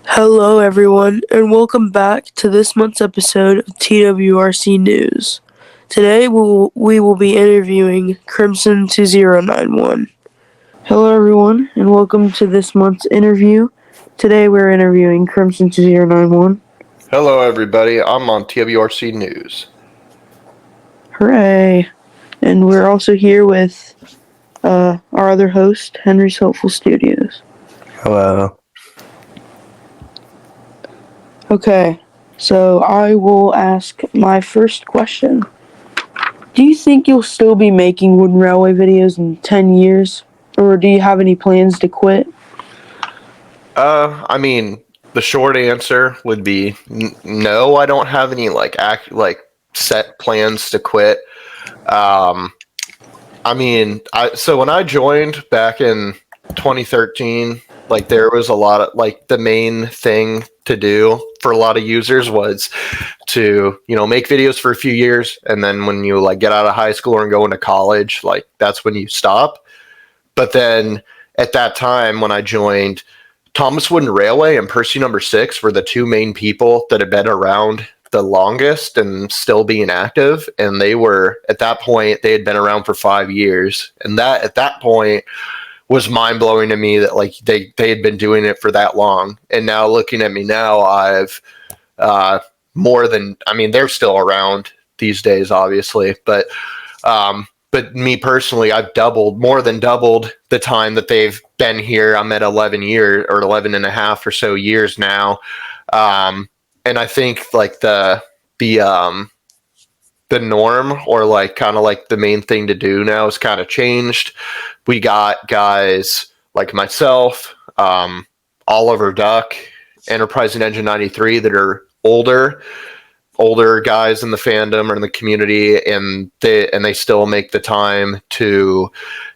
Hello, everyone, and welcome back to this month's episode of TWRC News. Today, we will be interviewing Crimson 2091. Hello, everyone, and welcome to this month's interview. Today, we're interviewing Crimson 2091. Hello, everybody. I'm on TWRC News. Hooray! And we're also here with our other host, Henry's Hopeful Studios. Hello. Okay, so I will ask my first question. Do you think you'll still be making Wooden Railway videos in 10 years? Or do you have any plans to quit? The short answer would be no. I don't have any set plans to quit. So when I joined back in 2013, there was a lot of the main thing to do for a lot of users was to make videos for a few years, and then when you get out of high school and go into college, that's when you stop. But then at that time when I joined, Thomas Wooden Railway and Percy Number 6 were the two main people that had been around the longest and still being active. And they were, at that point, they had been around for 5 years. And that, at that point, was mind blowing to me that they had been doing it for that long. And now looking at me now, I've they're still around these days, obviously, but me personally, I've more than doubled the time that they've been here. I'm at 11 years or 11 and a half or so years now. And I think the norm, or kind of the main thing to do now has kind of changed. We got guys like myself, Oliver Duck, Enterprising Engine 93 that are older guys in the fandom or in the community, and they still make the time to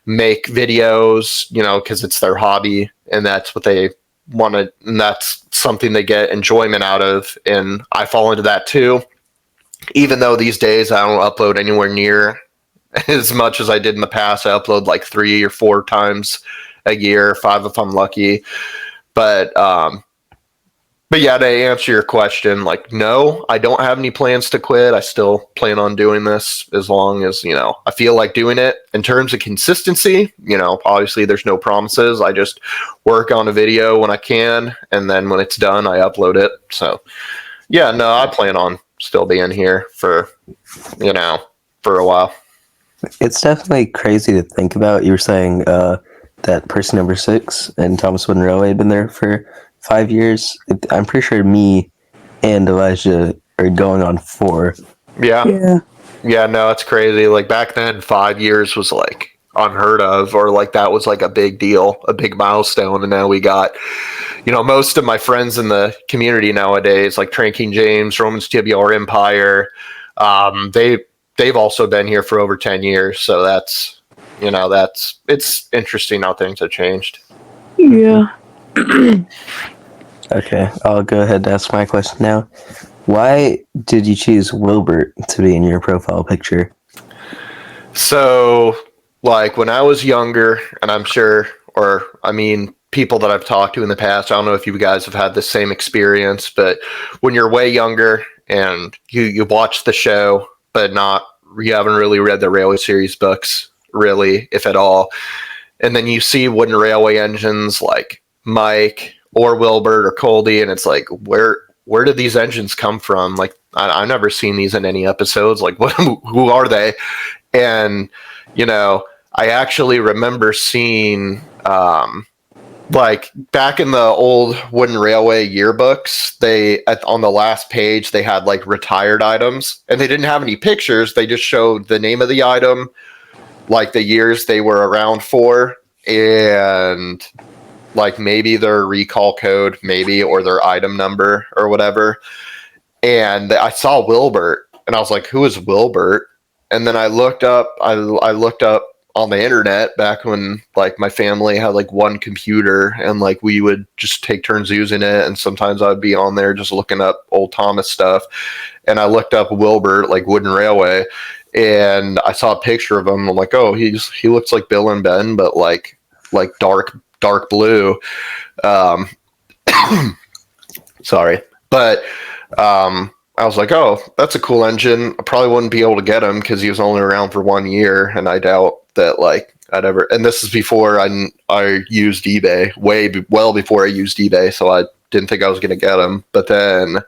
make videos, because it's their hobby and that's what they want to, and that's something they get enjoyment out of. And I fall into that too, even though these days I don't upload anywhere near as much as I did in the past. I upload 3 or 4 times a year, 5 if I'm lucky. But yeah, to answer your question, no, I don't have any plans to quit. I still plan on doing this as long as, I feel like doing it. In terms of consistency, obviously there's no promises. I just work on a video when I can, and then when it's done, I upload it. So yeah, no, I plan on still being here for a while. It's definitely crazy to think about. You were saying that Person Number 6 and Thomas Wooden Railway had been there for 5 years. I'm pretty sure me and Elijah are going on 4. Yeah. Yeah, no, it's crazy. Back then, 5 years was unheard of, or that was a big deal, a big milestone. And now we got, most of my friends in the community nowadays, like Train King James, Romans TWR Empire, they've also been here for over 10 years. So it's interesting how things have changed. Yeah. Okay, I'll go ahead and ask my question now. Why did you choose Wilbert to be in your profile picture? So, when I was younger, and I'm sure, people that I've talked to in the past, I don't know if you guys have had the same experience, but when you're way younger and you watch the show, but you haven't really read the Railway series books, really, if at all, and then you see wooden railway engines like Mike or Wilbert or Coldy, and it's where did these engines come from? I've never seen these in any episodes. Who are they? And I actually remember seeing back in the old wooden railway yearbooks, on the last page they had retired items, and they didn't have any pictures. They just showed the name of the item, the years they were around for, and maybe their recall code, maybe, or their item number or whatever. And I saw Wilbert, and I was like, "Who is Wilbert?" And then I looked up. I looked up on the internet back when my family had one computer, and we would just take turns using it. And sometimes I'd be on there just looking up old Thomas stuff. And I looked up Wilbert, Wooden Railway, and I saw a picture of him. I'm like, "Oh, he looks like Bill and Ben, but dark blue." Sorry. But I was like, oh, that's a cool engine. I probably wouldn't be able to get him because he was only around for 1 year, and I doubt that like I'd ever. And this is before I used eBay, well before I used eBay, so I didn't think I was going to get him. But then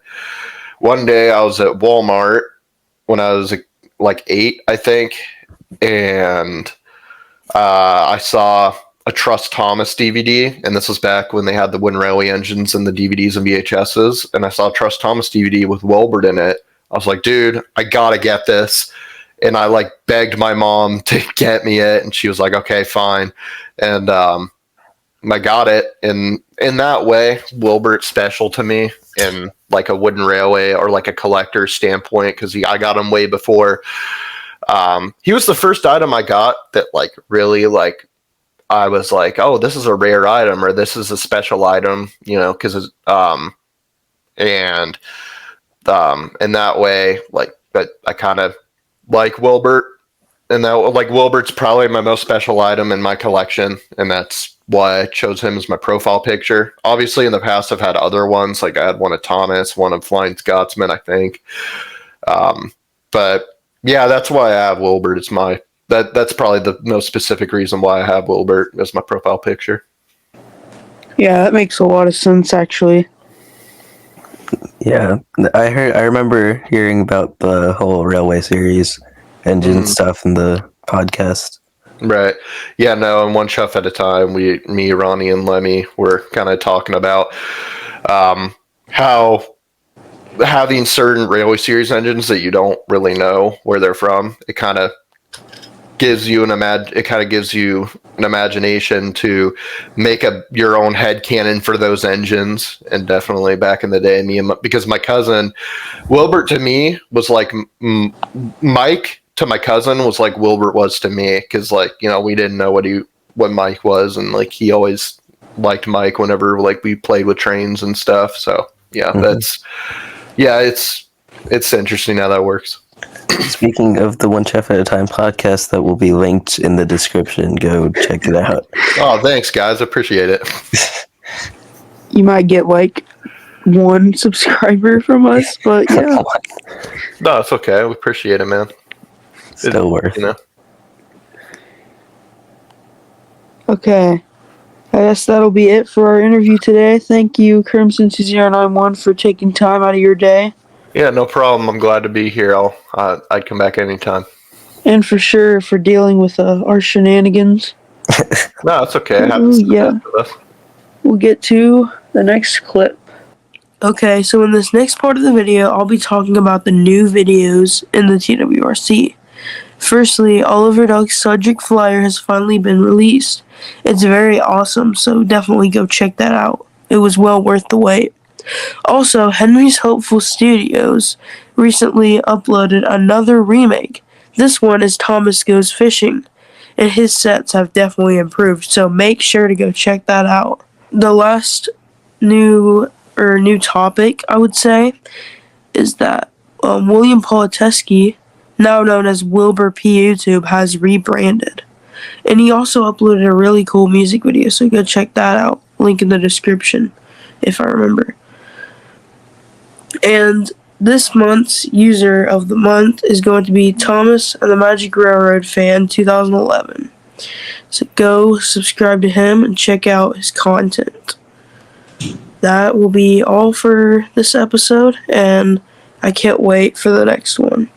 one day I was at Walmart when I was like 8, I think, and I saw a Trust Thomas DVD, and this was back when they had the Win Railway engines and the DVDs and VHSs, and I saw a Trust Thomas DVD with Wilbert in it. I was like, dude, I gotta get this. And I like begged my mom to get me it, and she was like, okay, fine. And I got it. And in that way, Wilbert's special to me in like a Wooden Railway or like a collector standpoint, because I got him way before. He was the first item I got that like really like I was like, oh, this is a rare item or this is a special item, you know, because and in that way, like, but I kind of like Wilbert, and that like Wilbert's probably my most special item in my collection, and that's why I chose him as my profile picture. Obviously, in the past, I've had other ones, like I had one of Thomas, one of Flying Scotsman, I think. But yeah, that's why I have Wilbert. It's my that's probably the most specific reason why I have Wilbert as my profile picture. Yeah, that makes a lot of sense, actually. Yeah, I remember hearing about the whole Railway series engine stuff in the podcast. Right. Yeah, no, and one chuff at a time, me, Ronnie, and Lemmy were kind of talking about how having certain Railway series engines that you don't really know where they're from, it kind of gives you an imagination to make your own headcanon for those engines. And definitely back in the day, because my cousin Wilbert to me was like Mike to my cousin was like Wilbert was to me, because like, you know, we didn't know what Mike was, and like he always liked Mike whenever like we played with trains and stuff. So yeah, it's interesting how that works. Speaking of the One Chef at a Time podcast, that will be linked in the description. Go check it out. Oh, thanks, guys. Appreciate it. You might get like 1 subscriber from us, but yeah. No, it's okay. We appreciate it, man. Still worth it. You know? Okay. I guess that'll be it for our interview today. Thank you, Crimson2091, for taking time out of your day. Yeah, no problem. I'm glad to be here. I'd come back anytime. And for sure for dealing with our shenanigans. No, it's okay. We'll get to the next clip. Okay, so in this next part of the video, I'll be talking about the new videos in the TWRC. Firstly, Oliver Duck's subject flyer has finally been released. It's very awesome, so definitely go check that out. It was well worth the wait. Also, Henry's Hopeful Studios recently uploaded another remake. This one is Thomas Goes Fishing, and his sets have definitely improved, so make sure to go check that out. The last new topic, I would say, is that William Politeski, now known as Wilbur P. YouTube, has rebranded. And he also uploaded a really cool music video, so go check that out. Link in the description, if I remember. And this month's user of the month is going to be Thomas and the Magic Railroad Fan 2011. So go subscribe to him and check out his content. That will be all for this episode, and I can't wait for the next one.